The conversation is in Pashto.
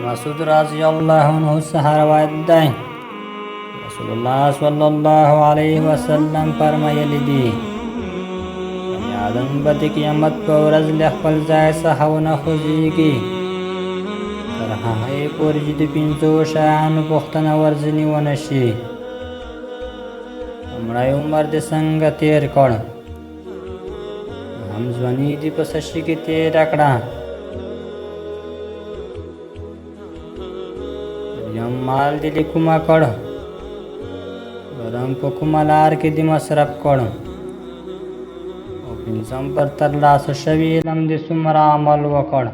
مسعود رضی الله عنه څخه روایت دی رسول الله صلی الله علیه وسلم فرمایلی دي بني آدم به د قیامت په ورځ له خپل ځای څخه ونه خوځېږي تر هغې پورې چې د پنځو شیانو پوښتنه ورځنې ونه شي. لومړی عمر دې څنګه تېر کړ؟ هم ځواني دې په څه شي کې تېره کړه؟ دریم مال دې له کومه کړ؟ څلورم په کومه لار کې دې مصرف کړ؟ او پنځم پر ترلاسه شوي علم دې څومره عمل وکړ؟